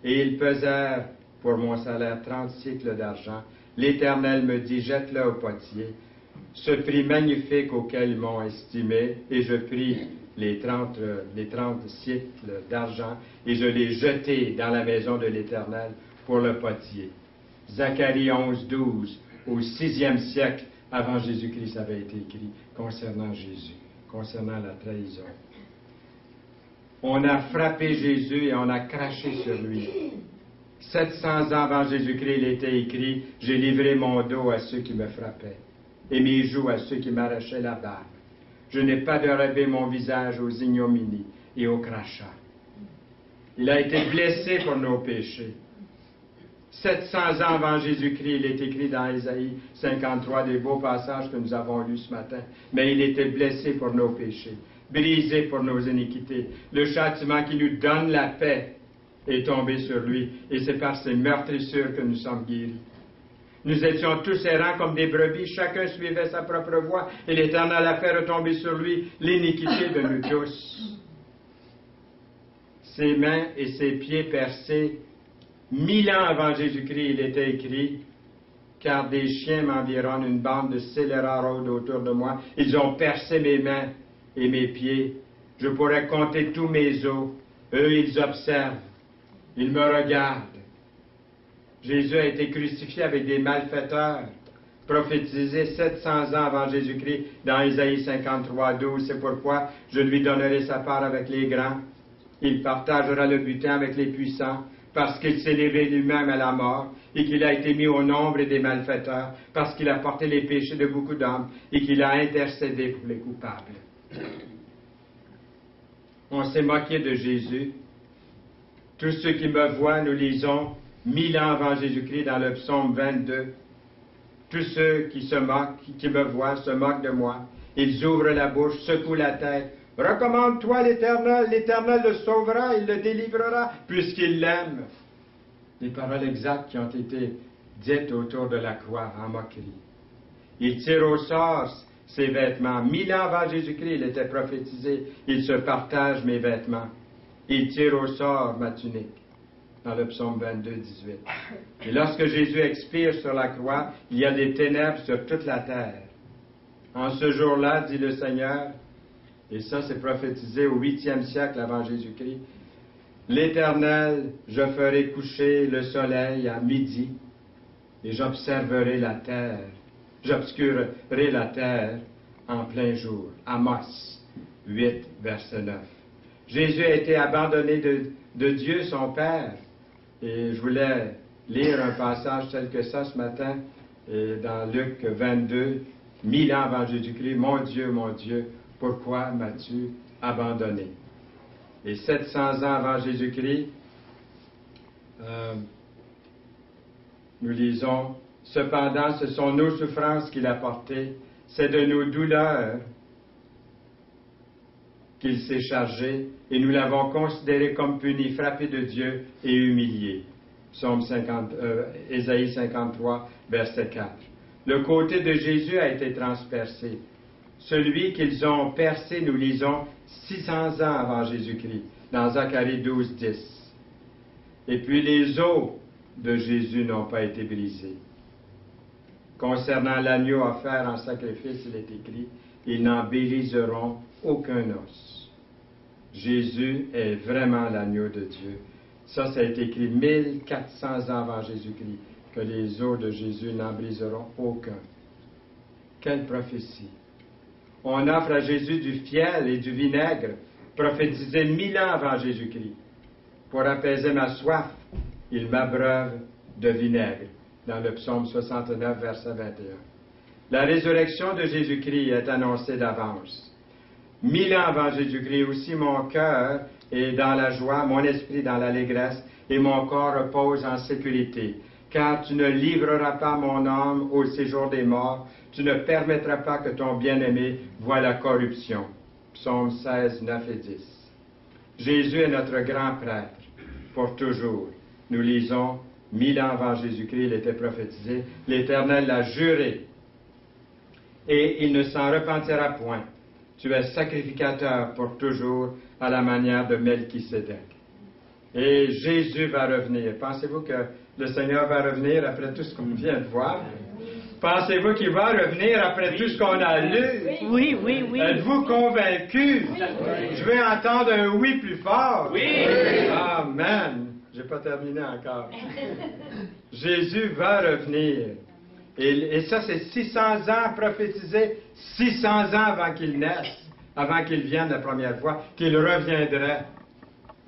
Et ils pesèrent pour mon salaire 30 cycles d'argent. L'Éternel me dit, jette-le au potier. Ce prix magnifique auquel ils m'ont estimé, et je pris les 30 cycles d'argent, et je l'ai jeté dans la maison de l'Éternel pour le potier. Zacharie 11:12, au 6e siècle avant Jésus-Christ, ça avait été écrit concernant Jésus, concernant la trahison. On a frappé Jésus et on a craché sur lui. 700 ans avant Jésus-Christ, il était écrit, « J'ai livré mon dos à ceux qui me frappaient, et mes joues à ceux qui m'arrachaient la barbe. Je n'ai pas dérobé mon visage aux ignominies et aux crachats. » Il a été blessé pour nos péchés. 700 ans avant Jésus-Christ, il est écrit dans Ésaïe 53, des beaux passages que nous avons lus ce matin. Mais il était blessé pour nos péchés, brisé pour nos iniquités. Le châtiment qui nous donne la paix est tombé sur lui, et c'est par ses meurtrissures que nous sommes guéris. Nous étions tous errants comme des brebis, chacun suivait sa propre voie, et l'Éternel a fait retomber sur lui l'iniquité de nous tous. Ses mains et ses pieds percés, 1000 ans avant Jésus-Christ, il était écrit, « Car des chiens m'environnent, une bande de scélérats rôde autour de moi. Ils ont percé mes mains et mes pieds. Je pourrais compter tous mes os. Eux, ils observent. Ils me regardent. » Jésus a été crucifié avec des malfaiteurs, prophétisé 700 ans avant Jésus-Christ dans Ésaïe 53:12. C'est pourquoi je lui donnerai sa part avec les grands. Il partagera le butin avec les puissants, parce qu'il s'est livré lui-même à la mort, et qu'il a été mis au nombre des malfaiteurs, parce qu'il a porté les péchés de beaucoup d'hommes, et qu'il a intercédé pour les coupables. On s'est moqué de Jésus. Tous ceux qui me voient, nous lisons 1000 ans avant Jésus-Christ dans le psaume 22. Tous ceux qui se moquent, qui me voient, se moquent de moi. Ils ouvrent la bouche, secouent la tête. Recommande-toi l'Éternel, l'Éternel le sauvera, il le délivrera, puisqu'il l'aime. Les paroles exactes qui ont été dites autour de la croix en moquerie. Il tire au sort ses vêtements. 1000 ans avant Jésus-Christ, il était prophétisé. Il se partage mes vêtements. Il tire au sort ma tunique. Dans le psaume 22:18. Et lorsque Jésus expire sur la croix, il y a des ténèbres sur toute la terre. En ce jour-là, dit le Seigneur, et ça c'est prophétisé au 8e siècle avant Jésus-Christ, l'Éternel, je ferai coucher le soleil à midi, et j'observerai la terre, j'obscurerai la terre en plein jour. Amos 8, verset 9. Jésus a été abandonné de Dieu, son Père. Et je voulais lire un passage tel que ça ce matin, dans Luc 22, 1000 ans avant Jésus-Christ. Mon Dieu, pourquoi m'as-tu abandonné? Et 700 ans avant Jésus-Christ, nous lisons, cependant, ce sont nos souffrances qu'il a portées, c'est de nos douleurs qu'il s'est chargé, et nous l'avons considéré comme puni, frappé de Dieu et humilié. Ésaïe 53, verset 4. Le côté de Jésus a été transpercé. celui qu'ils ont percé, nous lisons, 600 ans avant Jésus-Christ, dans Zacharie 12, 10. Et puis les os de Jésus n'ont pas été brisés. Concernant l'agneau offert en sacrifice, il est écrit, ils n'en briseront aucun os. Jésus est vraiment l'agneau de Dieu. Ça a été écrit 1400 ans avant Jésus-Christ, que les os de Jésus n'en briseront aucun. Quelle prophétie! On offre à Jésus du fiel et du vinaigre, prophétisé 1000 ans avant Jésus-Christ. Pour apaiser ma soif, il m'abreuve de vinaigre, dans le psaume 69, verset 21. La résurrection de Jésus-Christ est annoncée d'avance. 1000 ans avant Jésus-Christ aussi, mon cœur est dans la joie, mon esprit dans l'allégresse, et mon corps repose en sécurité. Car tu ne livreras pas mon âme au séjour des morts, tu ne permettras pas que ton bien-aimé voie la corruption. Psaume 16, 9 et 10. Jésus est notre grand prêtre, pour toujours. Nous lisons, 1000 ans avant Jésus-Christ, il était prophétisé, l'Éternel l'a juré, et il ne s'en repentira point. Tu es sacrificateur pour toujours, à la manière de Melchisédek. Et Jésus va revenir. Pensez-vous que le Seigneur va revenir après tout ce qu'on vient de voir? Pensez-vous qu'il va revenir après tout ce qu'on a lu? Oui, oui, oui. Êtes-vous convaincus? Je veux entendre un oui plus fort. Oui. Amen. J'ai pas terminé encore. Jésus va revenir. Et ça, c'est 600 ans prophétisé, 600 ans avant qu'il naisse, avant qu'il vienne la première fois, qu'il reviendrait.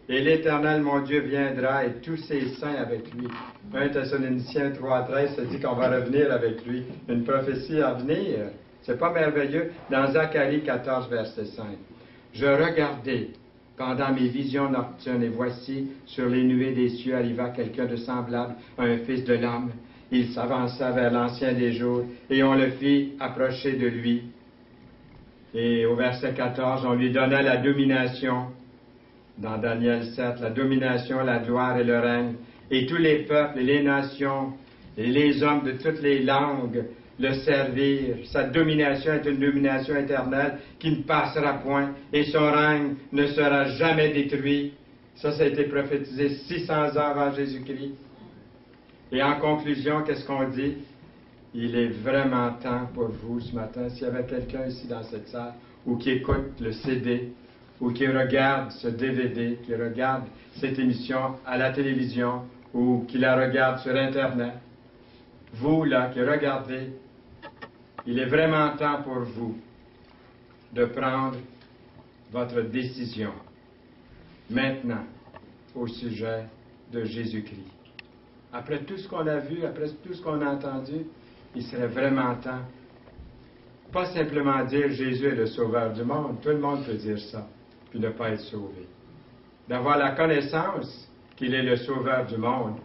Et l'Éternel, mon Dieu, viendra et tous ses saints avec lui. 1 Thessaloniciens 3,13 se dit qu'on va revenir avec lui. Une prophétie à venir. C'est pas merveilleux? Dans Zacharie 14, verset 5. Je regardais pendant mes visions nocturnes et voici, sur les nuées des cieux arriva quelqu'un de semblable à un fils de l'homme. Il s'avança vers l'ancien des jours et on le fit approcher de lui. Et au verset 14, on lui donna la domination. Dans Daniel 7, la domination, la gloire et le règne, et tous les peuples et les nations, et les hommes de toutes les langues le servirent. Sa domination est une domination éternelle qui ne passera point, et son règne ne sera jamais détruit. Ça a été prophétisé 600 ans avant Jésus-Christ. Et en conclusion, qu'est-ce qu'on dit? Il est vraiment temps pour vous ce matin, s'il y avait quelqu'un ici dans cette salle, ou qui écoute le CD, ou qui regarde ce DVD, qui regarde cette émission à la télévision, ou qui la regarde sur Internet. Vous, là, qui regardez, il est vraiment temps pour vous de prendre votre décision maintenant au sujet de Jésus-Christ. Après tout ce qu'on a vu, après tout ce qu'on a entendu, il serait vraiment temps, pas simplement dire Jésus est le sauveur du monde, tout le monde peut dire ça, puis ne pas être sauvé. D'avoir la connaissance qu'il est le sauveur du monde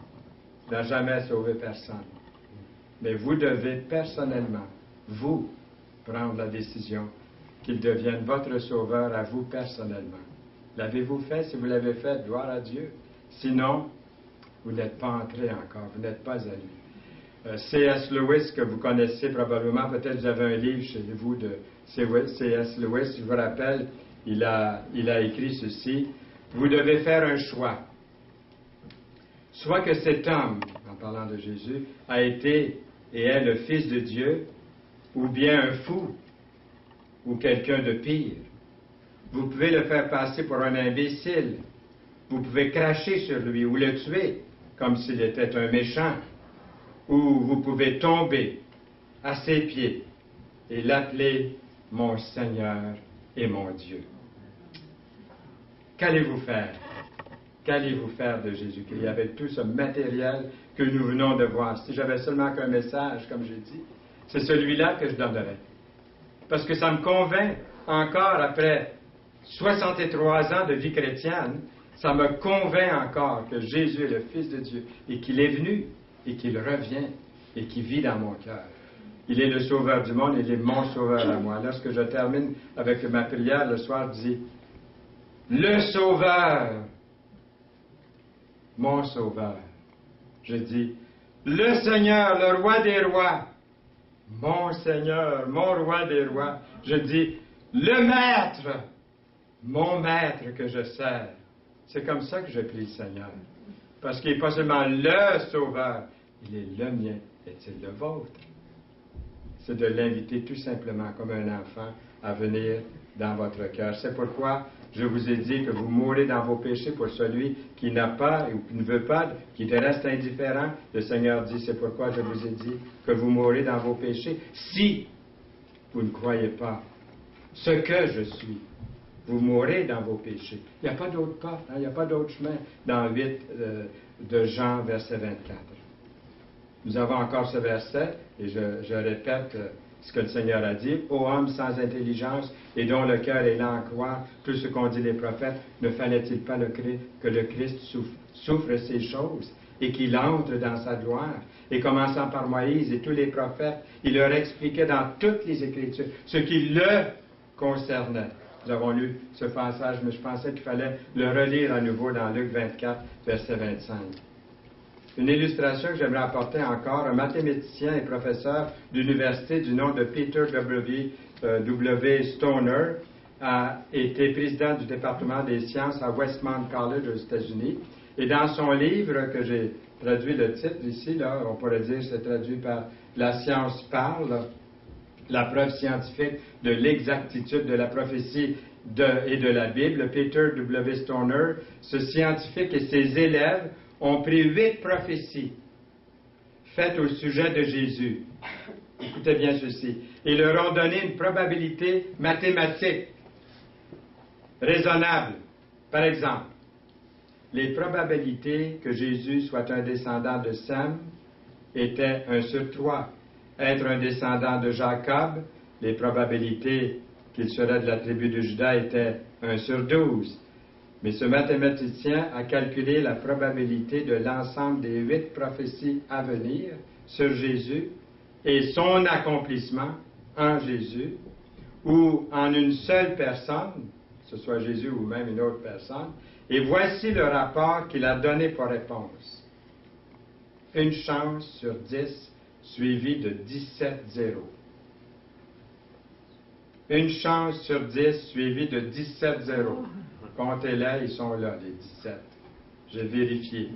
n'a jamais sauvé personne. Mais vous devez personnellement, vous, prendre la décision qu'il devienne votre sauveur à vous personnellement. L'avez-vous fait? Si vous l'avez fait, gloire à Dieu. Sinon, vous n'êtes pas entré encore, vous n'êtes pas allé. C.S. Lewis, que vous connaissez probablement, peut-être vous avez un livre chez vous de C.S. Lewis, je vous rappelle, il a écrit ceci: vous devez faire un choix. Soit que cet homme, en parlant de Jésus, a été et est le Fils de Dieu, ou bien un fou, ou quelqu'un de pire. Vous pouvez le faire passer pour un imbécile. Vous pouvez cracher sur lui ou le tuer, comme s'il était un méchant. Ou vous pouvez tomber à ses pieds et l'appeler mon Seigneur et mon Dieu. Qu'allez-vous faire? Qu'allez-vous faire de Jésus-Christ avec tout ce matériel que nous venons de voir? Si j'avais seulement qu'un message, comme j'ai dit, c'est celui-là que je donnerais. Parce que ça me convainc encore, après 63 ans de vie chrétienne, ça me convainc encore que Jésus est le Fils de Dieu et qu'il est venu et qu'il revient et qu'il vit dans mon cœur. Il est le sauveur du monde, il est mon sauveur à moi. Lorsque je termine avec ma prière le soir, je dis: le sauveur, mon sauveur. Je dis: le Seigneur, le roi des rois, mon Seigneur, mon roi des rois. Je dis, le maître, mon maître que je sers. C'est comme ça que je prie le Seigneur. Parce qu'il n'est pas seulement le sauveur, il est le mien. Est-il le vôtre? C'est de l'inviter tout simplement comme un enfant à venir dans votre cœur. C'est pourquoi je vous ai dit que vous mourrez dans vos péchés pour celui qui n'a pas ou qui ne veut pas, qui te reste indifférent. Le Seigneur dit, c'est pourquoi je vous ai dit que vous mourrez dans vos péchés. Si vous ne croyez pas ce que je suis, vous mourrez dans vos péchés. Il n'y a pas d'autre porte, il n'y a pas d'autre chemin dans 8 de Jean, verset 24. Nous avons encore ce verset, et je répète ce que le Seigneur a dit. « Ô homme sans intelligence et dont le cœur est lent à croire tout ce qu'ont dit les prophètes, ne fallait-il pas que le Christ souffre ces choses et qu'il entre dans sa gloire? » Et commençant par Moïse et tous les prophètes, il leur expliquait dans toutes les Écritures ce qui le concernait. Nous avons lu ce passage, mais je pensais qu'il fallait le relire à nouveau dans Luc 24, verset 25. Une illustration que j'aimerais apporter encore, un mathématicien et professeur d'université du nom de Peter W. Stoner a été président du département des sciences à Westmont College aux États-Unis. Et dans son livre, que j'ai traduit le titre ici, là, on pourrait dire c'est traduit par La science parle, la preuve scientifique de l'exactitude de la prophétie et de la Bible, Peter W. Stoner, ce scientifique et ses élèves ont pris 8 prophéties faites au sujet de Jésus. Écoutez bien ceci. Et leur ont donné une probabilité mathématique raisonnable. Par exemple, les probabilités que Jésus soit un descendant de Sem étaient 1 sur 3. Être un descendant de Jacob, les probabilités qu'il serait de la tribu de Juda étaient 1 sur 12. Mais ce mathématicien a calculé la probabilité de l'ensemble des 8 prophéties à venir sur Jésus et son accomplissement en Jésus, ou en une seule personne, que ce soit Jésus ou même une autre personne, et voici le rapport qu'il a donné pour réponse. Une chance sur 10 suivie de 17 zéros. Une chance sur 10 suivie de 17 zéros. Comptez-les, ils sont là, les 17. J'ai vérifié.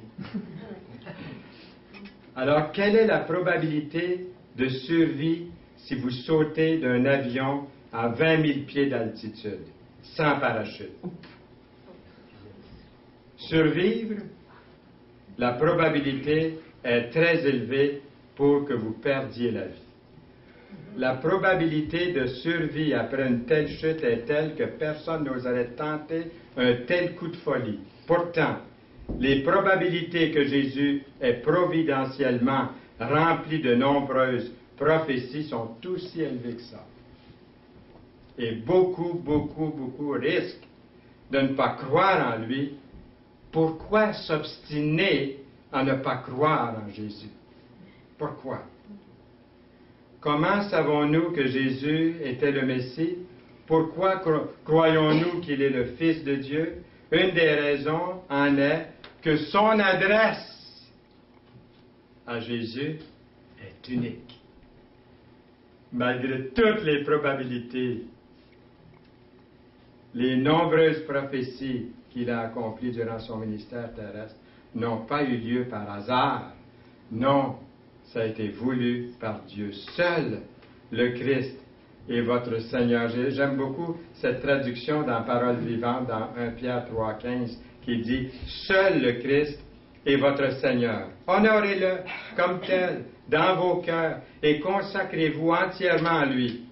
Alors, quelle est la probabilité de survie si vous sautez d'un avion à 20 000 pieds d'altitude, sans parachute? Survivre, la probabilité est très élevée pour que vous perdiez la vie. La probabilité de survie après une telle chute est telle que personne n'oserait tenter un tel coup de folie. Pourtant, les probabilités que Jésus est providentiellement rempli de nombreuses prophéties sont aussi élevées que ça. Et beaucoup risquent de ne pas croire en lui. Pourquoi s'obstiner à ne pas croire en Jésus? Pourquoi? Comment savons-nous que Jésus était le Messie? Pourquoi croyons-nous qu'il est le Fils de Dieu? Une des raisons en est que son adresse à Jésus est unique. Malgré toutes les probabilités, les nombreuses prophéties qu'il a accomplies durant son ministère terrestre n'ont pas eu lieu par hasard. Non, ça a été voulu par Dieu. Seul le Christ est votre Seigneur. J'aime beaucoup cette traduction dans Parole vivante, dans 1 Pierre 3,15, qui dit « Seul le Christ est votre Seigneur. Honorez-le comme tel dans vos cœurs et consacrez-vous entièrement à lui.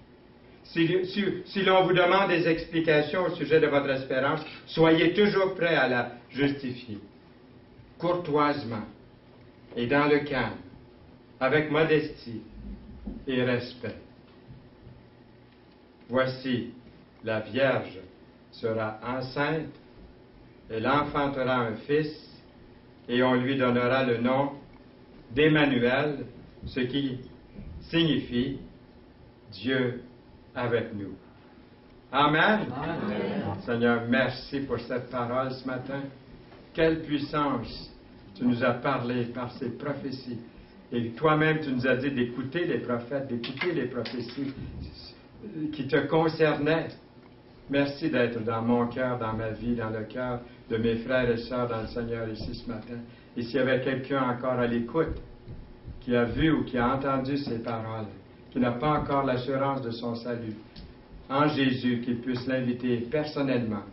Si l'on vous demande des explications au sujet de votre espérance, soyez toujours prêts à la justifier, courtoisement et dans le calme, avec modestie et respect. Voici, la Vierge sera enceinte, elle enfantera un fils, et on lui donnera le nom d'Emmanuel, ce qui signifie Dieu avec nous. Amen. Amen. Seigneur, merci pour cette parole ce matin. Quelle puissance tu nous as parlé par ces prophéties. Et toi-même, tu nous as dit d'écouter les prophètes, d'écouter les prophéties qui te concernaient. Merci d'être dans mon cœur, dans ma vie, dans le cœur de mes frères et sœurs dans le Seigneur ici ce matin. Et s'il y avait quelqu'un encore à l'écoute, qui a vu ou qui a entendu ces paroles, qui n'a pas encore l'assurance de son salut, en Jésus, qu'il puisse l'inviter personnellement,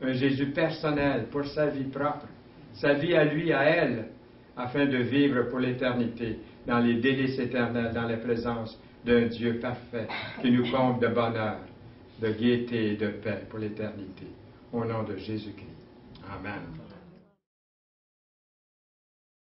un Jésus personnel pour sa vie propre, sa vie à lui, à elle, afin de vivre pour l'éternité, dans les délices éternels, dans la présence d'un Dieu parfait, qui nous comble de bonheur, de gaieté et de paix pour l'éternité. Au nom de Jésus-Christ. Amen.